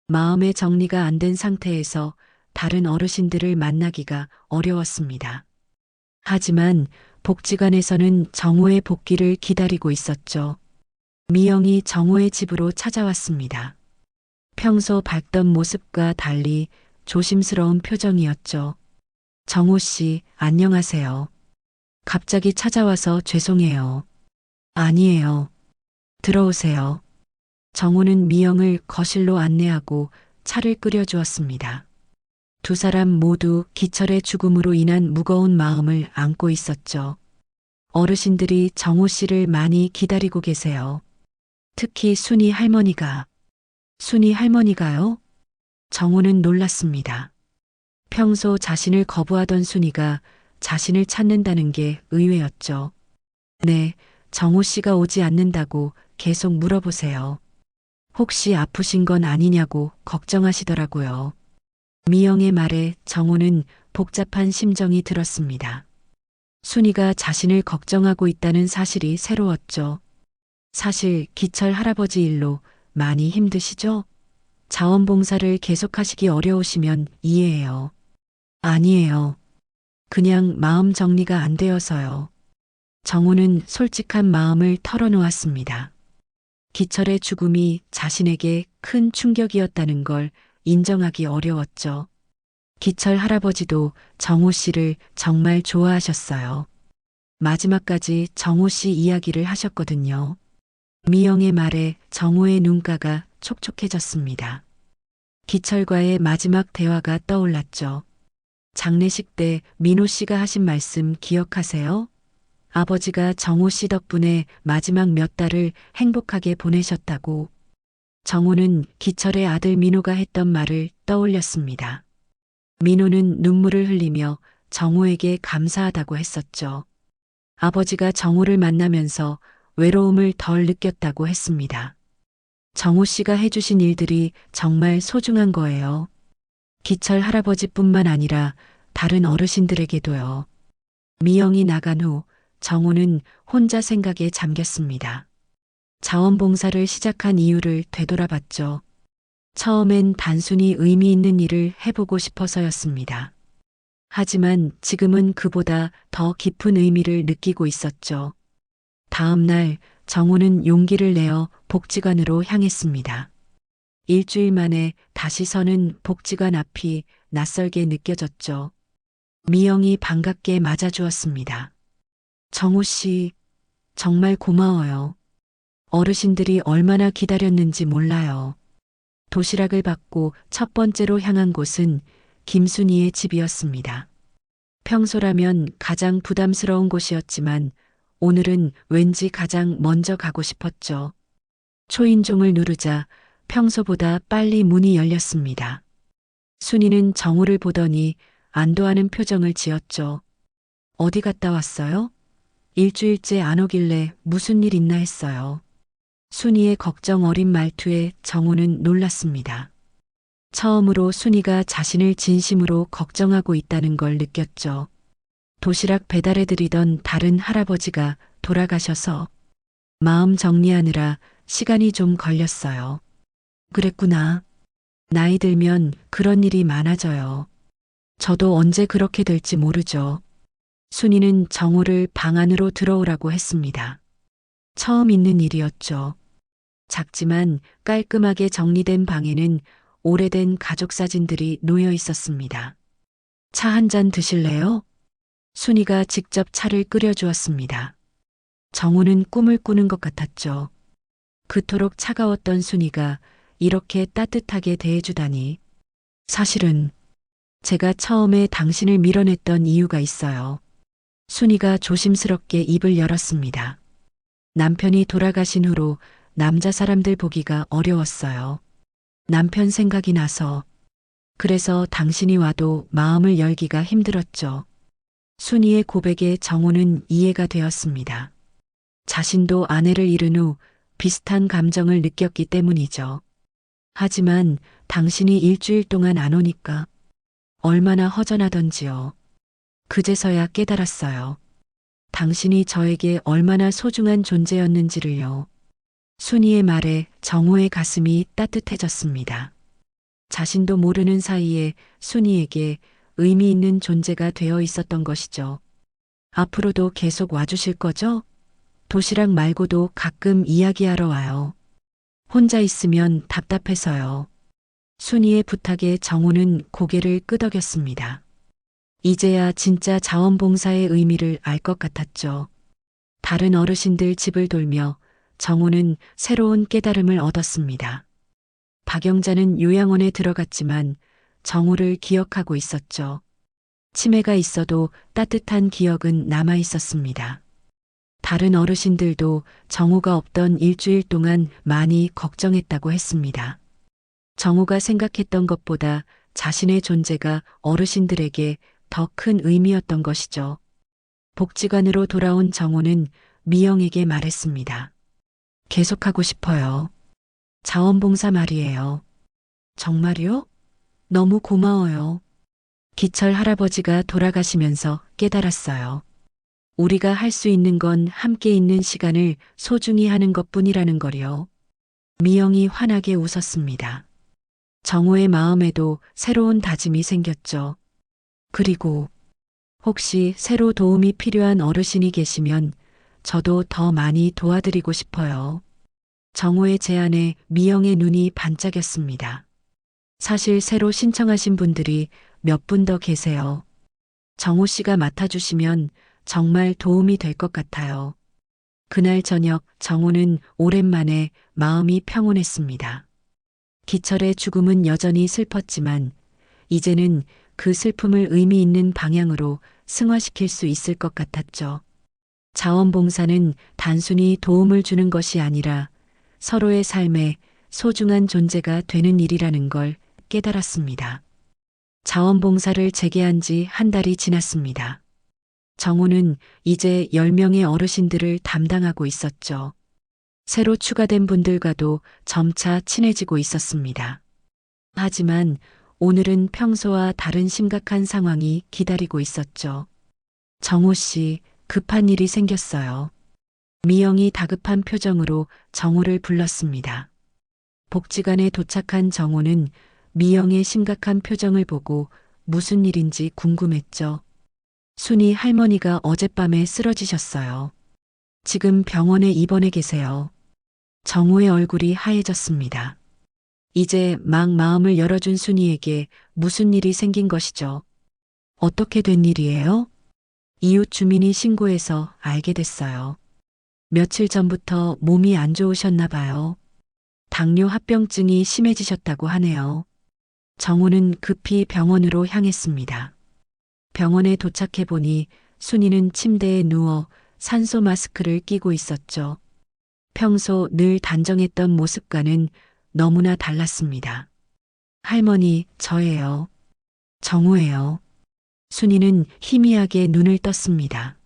마음의 정리가 안 된 상태에서 다른 어르신들을 만나기가 어려웠습니다. 하지만 복지관에서는 정호의 복귀를 기다리고 있었죠. 미영이 정호의 집으로 찾아왔습니다. 평소 밝던 모습과 달리 조심스러운 표정이었죠. 정호 씨, 안녕하세요. 갑자기 찾아와서 죄송해요. 아니에요. 들어오세요. 정호는 미영을 거실로 안내하고 차를 끓여주었습니다. 두 사람 모두 기철의 죽음으로 인한 무거운 마음을 안고 있었죠. 어르신들이 정호 씨를 많이 기다리고 계세요. 특히 순이 할머니가. 순이 할머니가요? 정호는 놀랐습니다. 평소 자신을 거부하던 순이가 자신을 찾는다는 게 의외였죠. 네, 정호 씨가 오지 않는다고 계속 물어보세요. 혹시 아프신 건 아니냐고 걱정하시더라고요. 미영의 말에 정호는 복잡한 심정이 들었습니다. 순이가 자신을 걱정하고 있다는 사실이 새로웠죠. 사실 기철 할아버지 일로 많이 힘드시죠? 자원봉사를 계속하시기 어려우시면 이해해요. 아니에요. 그냥 마음 정리가 안 되어서요. 정호는 솔직한 마음을 털어놓았습니다. 기철의 죽음이 자신에게 큰 충격이었다는 걸 인정하기 어려웠죠. 기철 할아버지도 정호 씨를 정말 좋아하셨어요. 마지막까지 정호 씨 이야기를 하셨거든요. 미영의 말에 정호의 눈가가 촉촉해졌습니다. 기철과의 마지막 대화가 떠올랐죠. 장례식 때 민호 씨가 하신 말씀 기억하세요? 아버지가 정호 씨 덕분에 마지막 몇 달을 행복하게 보내셨다고. 정호는 기철의 아들 민호가 했던 말을 떠올렸습니다. 민호는 눈물을 흘리며 정호에게 감사하다고 했었죠. 아버지가 정호를 만나면서 외로움을 덜 느꼈다고 했습니다. 정호 씨가 해주신 일들이 정말 소중한 거예요. 기철 할아버지뿐만 아니라 다른 어르신들에게도요. 미영이 나간 후 정호는 혼자 생각에 잠겼습니다. 자원봉사를 시작한 이유를 되돌아봤죠. 처음엔 단순히 의미 있는 일을 해보고 싶어서였습니다. 하지만 지금은 그보다 더 깊은 의미를 느끼고 있었죠. 다음 날 정호는 용기를 내어 복지관으로 향했습니다. 일주일 만에 다시 서는 복지관 앞이 낯설게 느껴졌죠. 미영이 반갑게 맞아주었습니다. 정호 씨, 정말 고마워요. 어르신들이 얼마나 기다렸는지 몰라요. 도시락을 받고 첫 번째로 향한 곳은 김순이의 집이었습니다. 평소라면 가장 부담스러운 곳이었지만 오늘은 왠지 가장 먼저 가고 싶었죠. 초인종을 누르자 평소보다 빨리 문이 열렸습니다. 순이는 정호를 보더니 안도하는 표정을 지었죠. 어디 갔다 왔어요? 일주일째 안 오길래 무슨 일 있나 했어요. 순이의 걱정 어린 말투에 정호는 놀랐습니다. 처음으로 순이가 자신을 진심으로 걱정하고 있다는 걸 느꼈죠. 도시락 배달해드리던 다른 할아버지가 돌아가셔서 마음 정리하느라 시간이 좀 걸렸어요. 그랬구나. 나이 들면 그런 일이 많아져요. 저도 언제 그렇게 될지 모르죠. 순이는 정호를 방 안으로 들어오라고 했습니다. 처음 있는 일이었죠. 작지만 깔끔하게 정리된 방에는 오래된 가족 사진들이 놓여 있었습니다. 차 한 잔 드실래요? 순이가 직접 차를 끓여주었습니다. 정호는 꿈을 꾸는 것 같았죠. 그토록 차가웠던 순이가 이렇게 따뜻하게 대해주다니. 사실은 제가 처음에 당신을 밀어냈던 이유가 있어요. 순이가 조심스럽게 입을 열었습니다. 남편이 돌아가신 후로 남자 사람들 보기가 어려웠어요. 남편 생각이 나서. 그래서 당신이 와도 마음을 열기가 힘들었죠. 순이의 고백에 정호는 이해가 되었습니다. 자신도 아내를 잃은 후 비슷한 감정을 느꼈기 때문이죠. 하지만 당신이 일주일 동안 안 오니까 얼마나 허전하던지요. 그제서야 깨달았어요. 당신이 저에게 얼마나 소중한 존재였는지를요. 순이의 말에 정호의 가슴이 따뜻해졌습니다. 자신도 모르는 사이에 순이에게 의미 있는 존재가 되어 있었던 것이죠. 앞으로도 계속 와주실 거죠? 도시락 말고도 가끔 이야기하러 와요. 혼자 있으면 답답해서요. 순이의 부탁에 정호는 고개를 끄덕였습니다. 이제야 진짜 자원봉사의 의미를 알 것 같았죠. 다른 어르신들 집을 돌며 정호는 새로운 깨달음을 얻었습니다. 박영자는 요양원에 들어갔지만 정호를 기억하고 있었죠. 치매가 있어도 따뜻한 기억은 남아 있었습니다. 다른 어르신들도 정호가 없던 일주일 동안 많이 걱정했다고 했습니다. 정호가 생각했던 것보다 자신의 존재가 어르신들에게 더 큰 의미였던 것이죠. 복지관으로 돌아온 정호는 미영에게 말했습니다. 계속하고 싶어요. 자원봉사 말이에요. 정말요? 너무 고마워요. 기철 할아버지가 돌아가시면서 깨달았어요. 우리가 할 수 있는 건 함께 있는 시간을 소중히 하는 것뿐이라는 거요. 미영이 환하게 웃었습니다. 정호의 마음에도 새로운 다짐이 생겼죠. 그리고 혹시 새로 도움이 필요한 어르신이 계시면 저도 더 많이 도와드리고 싶어요. 정호의 제안에 미영의 눈이 반짝였습니다. 사실 새로 신청하신 분들이 몇 분 더 계세요. 정호 씨가 맡아주시면 정말 도움이 될 것 같아요. 그날 저녁 정호는 오랜만에 마음이 평온했습니다. 기철의 죽음은 여전히 슬펐지만 이제는 그 슬픔을 의미 있는 방향으로 승화시킬 수 있을 것 같았죠. 자원봉사는 단순히 도움을 주는 것이 아니라 서로의 삶에 소중한 존재가 되는 일이라는 걸 깨달았습니다. 자원봉사를 재개한 지 한 달이 지났습니다. 정호는 이제 10명의 어르신들을 담당하고 있었죠. 새로 추가된 분들과도 점차 친해지고 있었습니다. 하지만 오늘은 평소와 다른 심각한 상황이 기다리고 있었죠. 정호 씨, 급한 일이 생겼어요. 미영이 다급한 표정으로 정호를 불렀습니다. 복지관에 도착한 정호는 미영의 심각한 표정을 보고 무슨 일인지 궁금했죠. 순이 할머니가 어젯밤에 쓰러지셨어요. 지금 병원에 입원해 계세요. 정호의 얼굴이 하얘졌습니다. 이제 막 마음을 열어준 순이에게 무슨 일이 생긴 것이죠. 어떻게 된 일이에요? 이웃 주민이 신고해서 알게 됐어요. 며칠 전부터 몸이 안 좋으셨나 봐요. 당뇨 합병증이 심해지셨다고 하네요. 정호는 급히 병원으로 향했습니다. 병원에 도착해 보니 순이는 침대에 누워 산소 마스크를 끼고 있었죠. 평소 늘 단정했던 모습과는 너무나 달랐습니다. 할머니, 저예요. 정호예요. 순이는 희미하게 눈을 떴습니다.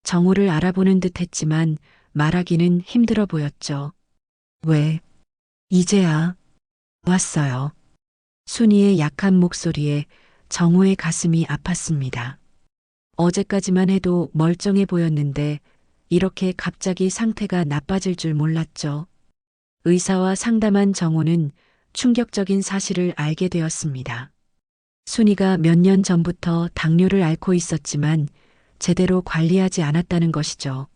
정호를 알아보는 듯 했지만 말하기는 힘들어 보였죠. 왜? 이제야 왔어요. 순이의 약한 목소리에 정호의 가슴이 아팠습니다. 어제까지만 해도 멀쩡해 보였는데 이렇게 갑자기 상태가 나빠질 줄 몰랐죠. 의사와 상담한 정호는 충격적인 사실을 알게 되었습니다. 순이가 몇 년 전부터 당뇨를 앓고 있었지만 제대로 관리하지 않았다는 것이죠.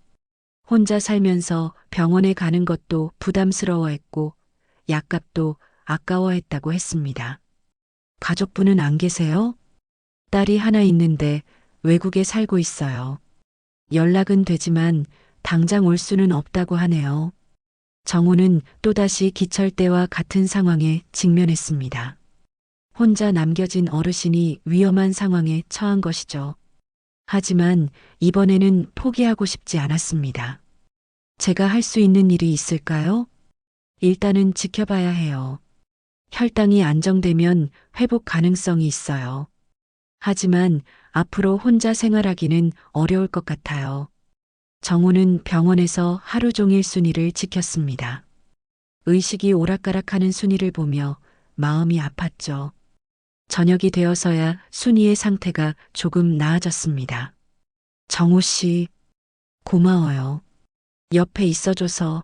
혼자 살면서 병원에 가는 것도 부담스러워했고 약값도 아까워했다고 했습니다. 가족분은 안 계세요? 딸이 하나 있는데 외국에 살고 있어요. 연락은 되지만 당장 올 수는 없다고 하네요. 정호는 또다시 기철 때와 같은 상황에 직면했습니다. 혼자 남겨진 어르신이 위험한 상황에 처한 것이죠. 하지만 이번에는 포기하고 싶지 않았습니다. 제가 할 수 있는 일이 있을까요? 일단은 지켜봐야 해요. 혈당이 안정되면 회복 가능성이 있어요. 하지만 앞으로 혼자 생활하기는 어려울 것 같아요. 정호는 병원에서 하루 종일 순이를 지켰습니다. 의식이 오락가락하는 순이를 보며 마음이 아팠죠. 저녁이 되어서야 순이의 상태가 조금 나아졌습니다. 정호 씨, 고마워요. 옆에 있어줘서.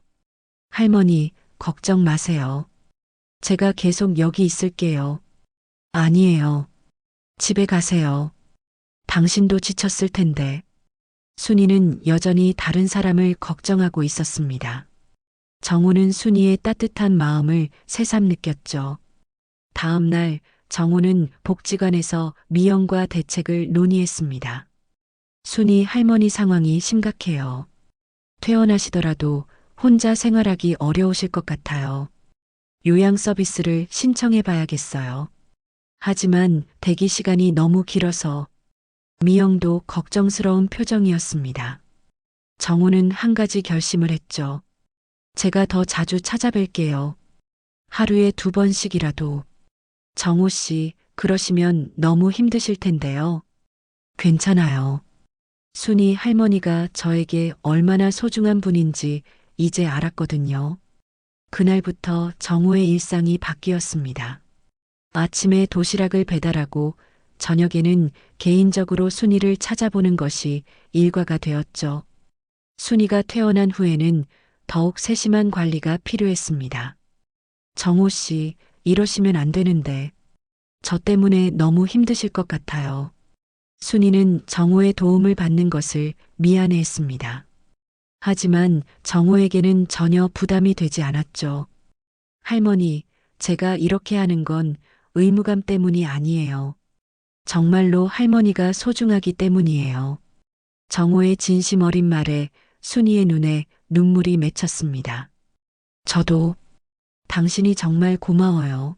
할머니, 걱정 마세요. 제가 계속 여기 있을게요. 아니에요. 집에 가세요. 당신도 지쳤을 텐데. 순이는 여전히 다른 사람을 걱정하고 있었습니다. 정호는 순이의 따뜻한 마음을 새삼 느꼈죠. 다음 날 정호는 복지관에서 미영과 대책을 논의했습니다. 순이 할머니 상황이 심각해요. 퇴원하시더라도 혼자 생활하기 어려우실 것 같아요. 요양 서비스를 신청해 봐야겠어요. 하지만 대기 시간이 너무 길어서. 미영도 걱정스러운 표정이었습니다. 정호는 한 가지 결심을 했죠. 제가 더 자주 찾아뵐게요. 하루에 2번씩이라도. 정호 씨, 그러시면 너무 힘드실 텐데요. 괜찮아요. 순이 할머니가 저에게 얼마나 소중한 분인지 이제 알았거든요. 그날부터 정호의 일상이 바뀌었습니다. 아침에 도시락을 배달하고 저녁에는 개인적으로 순이를 찾아보는 것이 일과가 되었죠. 순이가 퇴원한 후에는 더욱 세심한 관리가 필요했습니다. 정호 씨, 이러시면 안 되는데. 저 때문에 너무 힘드실 것 같아요. 순이는 정호의 도움을 받는 것을 미안해했습니다. 하지만 정호에게는 전혀 부담이 되지 않았죠. 할머니, 제가 이렇게 하는 건 의무감 때문이 아니에요. 정말로 할머니가 소중하기 때문이에요. 정호의 진심 어린 말에 순이의 눈에 눈물이 맺혔습니다. 저도 당신이 정말 고마워요.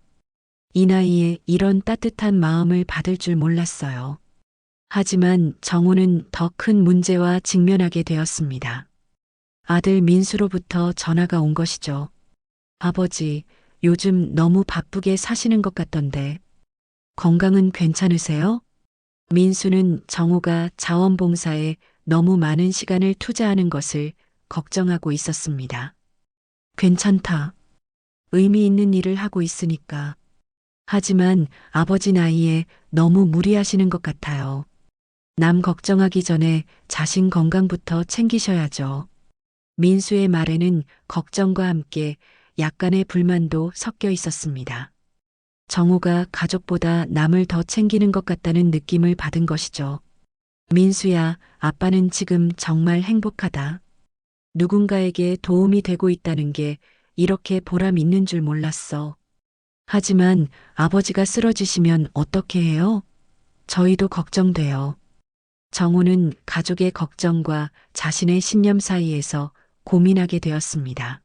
이 나이에 이런 따뜻한 마음을 받을 줄 몰랐어요. 하지만 정호는 더 큰 문제와 직면하게 되었습니다. 아들 민수로부터 전화가 온 것이죠. 아버지, 요즘 너무 바쁘게 사시는 것 같던데 건강은 괜찮으세요? 민수는 정호가 자원봉사에 너무 많은 시간을 투자하는 것을 걱정하고 있었습니다. 괜찮다. 의미 있는 일을 하고 있으니까. 하지만 아버지 나이에 너무 무리하시는 것 같아요. 남 걱정하기 전에 자신 건강부터 챙기셔야죠. 민수의 말에는 걱정과 함께 약간의 불만도 섞여 있었습니다. 정호가 가족보다 남을 더 챙기는 것 같다는 느낌을 받은 것이죠. 민수야, 아빠는 지금 정말 행복하다. 누군가에게 도움이 되고 있다는 게 이렇게 보람 있는 줄 몰랐어. 하지만 아버지가 쓰러지시면 어떻게 해요? 저희도 걱정돼요. 정호는 가족의 걱정과 자신의 신념 사이에서 고민하게 되었습니다.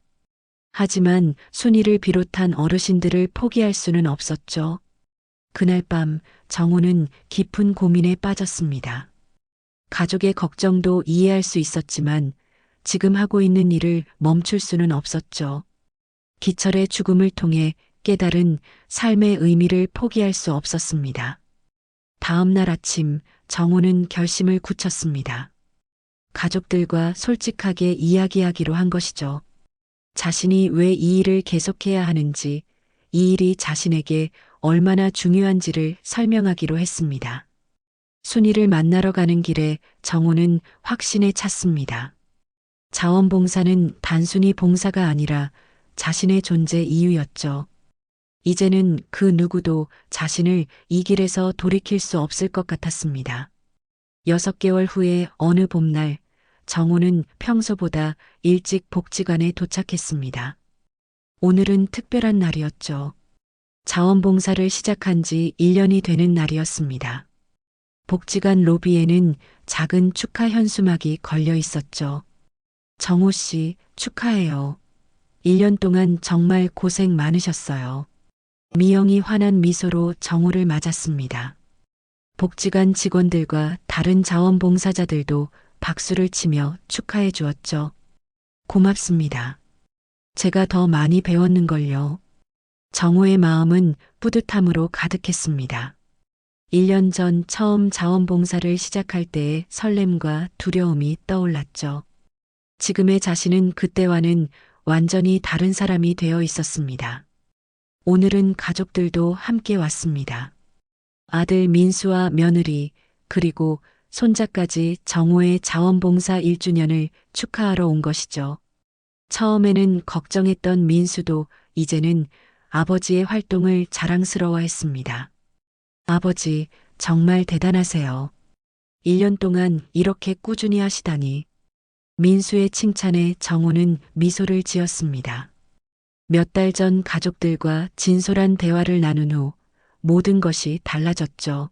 하지만 순이를 비롯한 어르신들을 포기할 수는 없었죠. 그날 밤 정호는 깊은 고민에 빠졌습니다. 가족의 걱정도 이해할 수 있었지만 지금 하고 있는 일을 멈출 수는 없었죠. 기철의 죽음을 통해 깨달은 삶의 의미를 포기할 수 없었습니다. 다음 날 아침 정호는 결심을 굳혔습니다. 가족들과 솔직하게 이야기하기로 한 것이죠. 자신이 왜 이 일을 계속해야 하는지, 이 일이 자신에게 얼마나 중요한지를 설명하기로 했습니다. 순이를 만나러 가는 길에 정호는 확신에 찼습니다. 자원봉사는 단순히 봉사가 아니라 자신의 존재 이유였죠. 이제는 그 누구도 자신을 이 길에서 돌이킬 수 없을 것 같았습니다. 6개월 후에 어느 봄날 정호는 평소보다 일찍 복지관에 도착했습니다. 오늘은 특별한 날이었죠. 자원봉사를 시작한 지 1년이 되는 날이었습니다. 복지관 로비에는 작은 축하 현수막이 걸려 있었죠. 정호 씨, 축하해요. 1년 동안 정말 고생 많으셨어요. 미영이 환한 미소로 정호를 맞았습니다. 복지관 직원들과 다른 자원봉사자들도 박수를 치며 축하해 주었죠. 고맙습니다. 제가 더 많이 배웠는걸요. 정호의 마음은 뿌듯함으로 가득했습니다. 1년 전 처음 자원봉사를 시작할 때의 설렘과 두려움이 떠올랐죠. 지금의 자신은 그때와는 완전히 다른 사람이 되어 있었습니다. 오늘은 가족들도 함께 왔습니다. 아들 민수와 며느리, 그리고 손자까지 정호의 자원봉사 1주년을 축하하러 온 것이죠. 처음에는 걱정했던 민수도 이제는 아버지의 활동을 자랑스러워했습니다. 아버지, 정말 대단하세요. 1년 동안 이렇게 꾸준히 하시다니. 민수의 칭찬에 정호는 미소를 지었습니다. 몇 달 전 가족들과 진솔한 대화를 나눈 후 모든 것이 달라졌죠.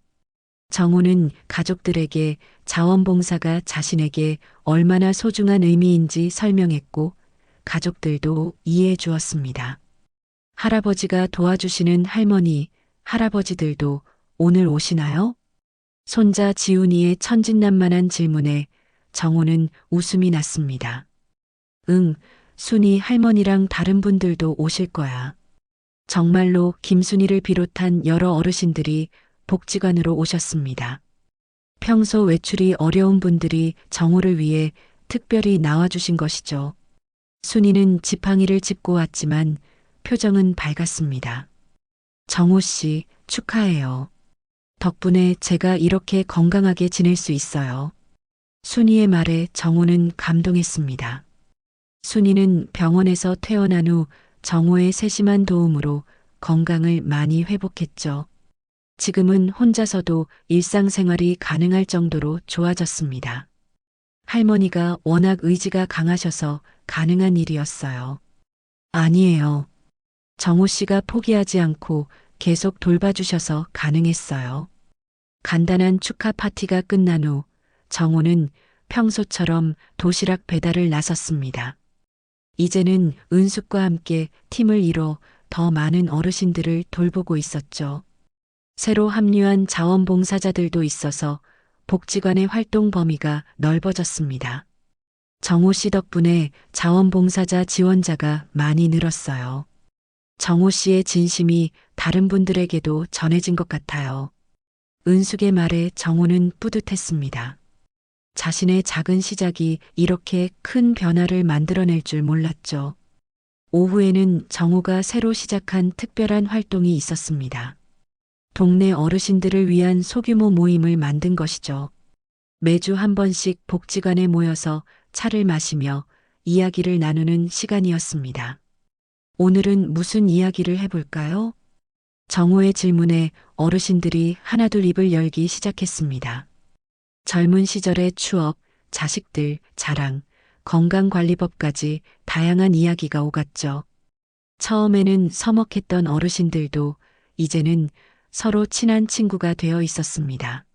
정호는 가족들에게 자원봉사가 자신에게 얼마나 소중한 의미인지 설명했고 가족들도 이해해 주었습니다. 할아버지가 도와주시는 할머니, 할아버지들도 오늘 오시나요? 손자 지훈이의 천진난만한 질문에 정호는 웃음이 났습니다. 응, 순이 할머니랑 다른 분들도 오실 거야. 정말로 김순이를 비롯한 여러 어르신들이 복지관으로 오셨습니다. 평소 외출이 어려운 분들이 정호를 위해 특별히 나와주신 것이죠. 순이는 지팡이를 짚고 왔지만 표정은 밝았습니다. 정호 씨, 축하해요. 덕분에 제가 이렇게 건강하게 지낼 수 있어요. 순이의 말에 정호는 감동했습니다. 순이는 병원에서 퇴원한 후 정호의 세심한 도움으로 건강을 많이 회복했죠. 지금은 혼자서도 일상생활이 가능할 정도로 좋아졌습니다. 할머니가 워낙 의지가 강하셔서 가능한 일이었어요. 아니에요. 정호 씨가 포기하지 않고 계속 돌봐주셔서 가능했어요. 간단한 축하 파티가 끝난 후 정호는 평소처럼 도시락 배달을 나섰습니다. 이제는 은숙과 함께 팀을 이뤄 더 많은 어르신들을 돌보고 있었죠. 새로 합류한 자원봉사자들도 있어서 복지관의 활동 범위가 넓어졌습니다. 정호 씨 덕분에 자원봉사자 지원자가 많이 늘었어요. 정호 씨의 진심이 다른 분들에게도 전해진 것 같아요. 은숙의 말에 정호는 뿌듯했습니다. 자신의 작은 시작이 이렇게 큰 변화를 만들어낼 줄 몰랐죠. 오후에는 정호가 새로 시작한 특별한 활동이 있었습니다. 동네 어르신들을 위한 소규모 모임을 만든 것이죠. 매주 한 번씩 복지관에 모여서 차를 마시며 이야기를 나누는 시간이었습니다. 오늘은 무슨 이야기를 해볼까요? 정호의 질문에 어르신들이 하나둘 입을 열기 시작했습니다. 젊은 시절의 추억, 자식들, 자랑, 건강관리법까지 다양한 이야기가 오갔죠. 처음에는 서먹했던 어르신들도 이제는 서로 친한 친구가 되어 있었습니다.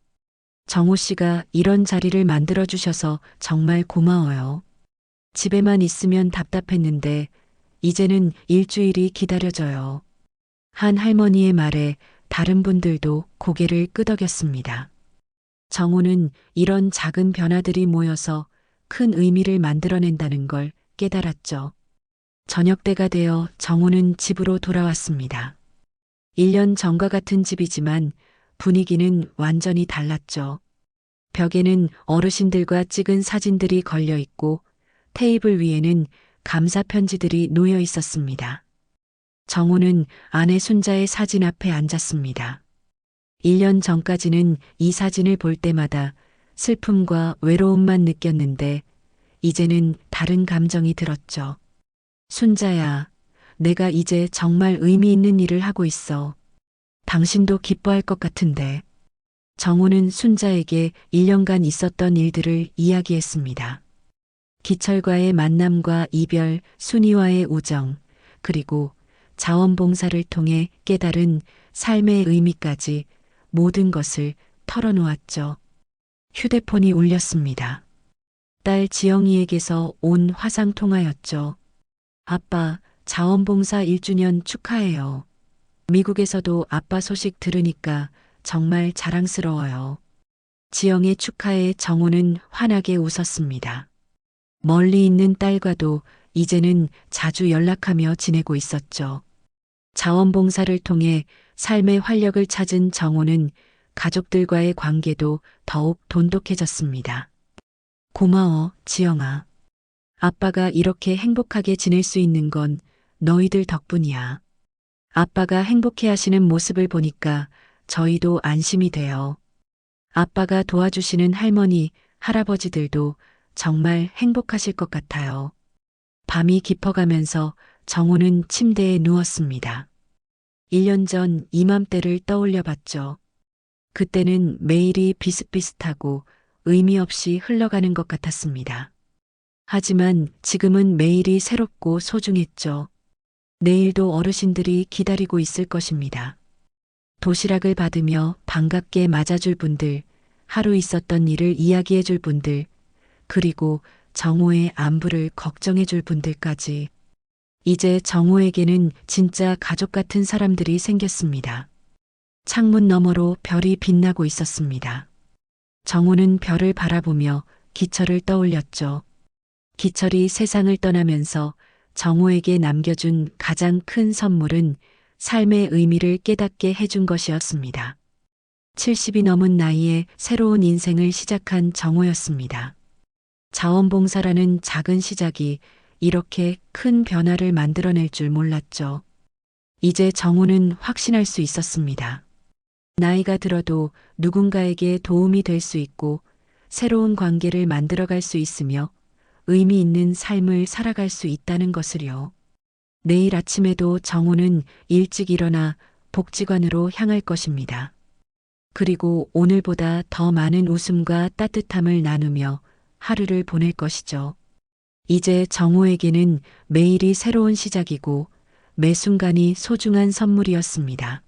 정호 씨가 이런 자리를 만들어주셔서 정말 고마워요. 집에만 있으면 답답했는데 이제는 일주일이 기다려져요. 한 할머니의 말에 다른 분들도 고개를 끄덕였습니다. 정호는 이런 작은 변화들이 모여서 큰 의미를 만들어낸다는 걸 깨달았죠. 저녁 때가 되어 정호는 집으로 돌아왔습니다. 1년 전과 같은 집이지만 분위기는 완전히 달랐죠. 벽에는 어르신들과 찍은 사진들이 걸려 있고 테이블 위에는 감사 편지들이 놓여 있었습니다. 정호는 아내 순자의 사진 앞에 앉았습니다. 1년 전까지는 이 사진을 볼 때마다 슬픔과 외로움만 느꼈는데 이제는 다른 감정이 들었죠. 순자야, 내가 이제 정말 의미 있는 일을 하고 있어. 당신도 기뻐할 것 같은데. 정호는 순자에게 1년간 있었던 일들을 이야기했습니다. 기철과의 만남과 이별, 순이와의 우정, 그리고 자원봉사를 통해 깨달은 삶의 의미까지 모든 것을 털어놓았죠. 휴대폰이 울렸습니다. 딸 지영이에게서 온 화상 통화였죠. 아빠, 자원봉사 1주년 축하해요. 미국에서도 아빠 소식 들으니까 정말 자랑스러워요. 지영의 축하에 정호는 환하게 웃었습니다. 멀리 있는 딸과도 이제는 자주 연락하며 지내고 있었죠. 자원봉사를 통해 삶의 활력을 찾은 정호는 가족들과의 관계도 더욱 돈독해졌습니다. 고마워, 지영아. 아빠가 이렇게 행복하게 지낼 수 있는 건 너희들 덕분이야. 아빠가 행복해 하시는 모습을 보니까 저희도 안심이 돼요. 아빠가 도와주시는 할머니, 할아버지들도 정말 행복하실 것 같아요. 밤이 깊어가면서 정호는 침대에 누웠습니다. 1년 전 이맘때를 떠올려 봤죠. 그때는 매일이 비슷비슷하고 의미 없이 흘러가는 것 같았습니다. 하지만 지금은 매일이 새롭고 소중했죠. 내일도 어르신들이 기다리고 있을 것입니다. 도시락을 받으며 반갑게 맞아줄 분들, 하루 있었던 일을 이야기해줄 분들, 그리고 정호의 안부를 걱정해줄 분들까지. 이제 정호에게는 진짜 가족 같은 사람들이 생겼습니다. 창문 너머로 별이 빛나고 있었습니다. 정호는 별을 바라보며 기철을 떠올렸죠. 기철이 세상을 떠나면서 정호에게 남겨준 가장 큰 선물은 삶의 의미를 깨닫게 해준 것이었습니다. 70이 넘은 나이에 새로운 인생을 시작한 정호였습니다. 자원봉사라는 작은 시작이 이렇게 큰 변화를 만들어낼 줄 몰랐죠. 이제 정호는 확신할 수 있었습니다. 나이가 들어도 누군가에게 도움이 될 수 있고 새로운 관계를 만들어갈 수 있으며 의미 있는 삶을 살아갈 수 있다는 것을요. 내일 아침에도 정호는 일찍 일어나 복지관으로 향할 것입니다. 그리고 오늘보다 더 많은 웃음과 따뜻함을 나누며 하루를 보낼 것이죠. 이제 정호에게는 매일이 새로운 시작이고 매 순간이 소중한 선물이었습니다.